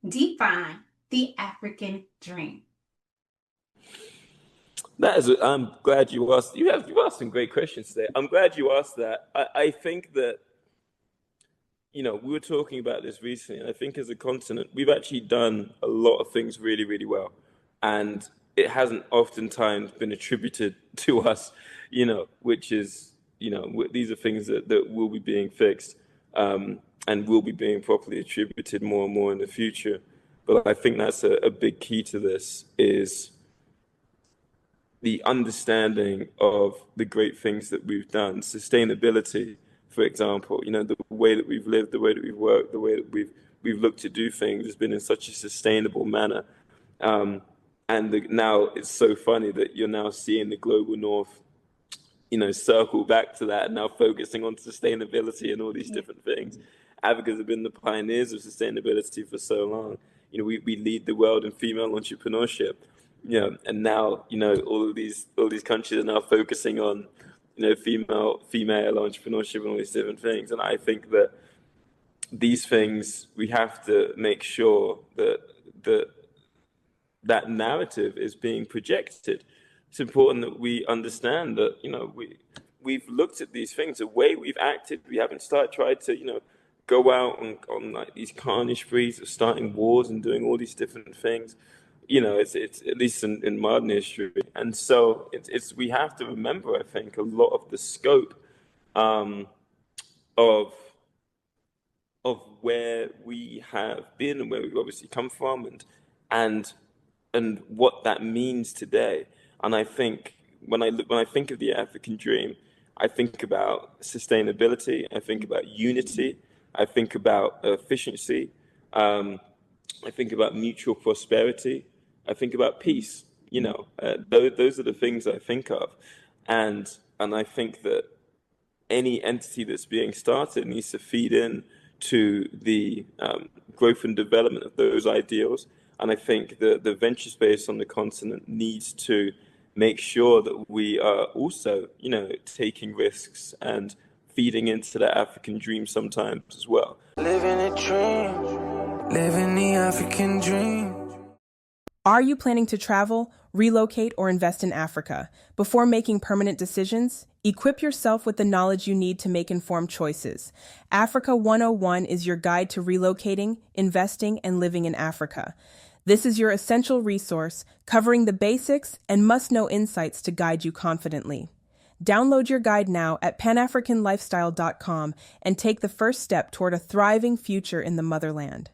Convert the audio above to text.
Define the African dream. I'm glad you asked. You asked some great questions today. I'm glad you asked that. I think that we were talking about this recently, and I think as a continent, we've actually done a lot of things really, really well, and it hasn't oftentimes been attributed to us, which is these are things that will be being fixed, and will be being properly attributed more and more in the future. But I think that's a big key to this is the understanding of the great things that we've done, sustainability, for example, the way that we've lived, the way that we've worked, the way that we've looked to do things has been in such a sustainable manner. Um, now it's so funny that you're now seeing the global north, circle back to that and now focusing on sustainability and all these different things. Africans have been the pioneers of sustainability for so long. We lead the world in female entrepreneurship. And now all these countries are now focusing on female entrepreneurship and all these different things. And I think that these things we have to make sure that narrative is being projected. It's important that we understand that we've looked at these things, the way we've acted. We haven't tried to go out on like these carnage sprees of starting wars and doing all these different things. It's at least in modern history, and so it's we have to remember, I think, a lot of the scope um, of where we have been and where we've obviously come from, and what that means today. And I think when I think of the African dream, I think about sustainability, I think about unity, I think about efficiency, um, I think about mutual prosperity, I think about peace. Those are the things I think of, and I think that any entity that's being started needs to feed in to the growth and development of those ideals. And I think the venture space on the continent needs to make sure that we are also, taking risks and feeding into the African dream sometimes as well. Living a dream, living the African dream. Are you planning to travel, relocate, or invest in Africa? Before making permanent decisions, equip yourself with the knowledge you need to make informed choices. Africa 101 is your guide to relocating, investing, and living in Africa. This is your essential resource, covering the basics and must-know insights to guide you confidently. Download your guide now at panafricanlifestyle.com and take the first step toward a thriving future in the motherland.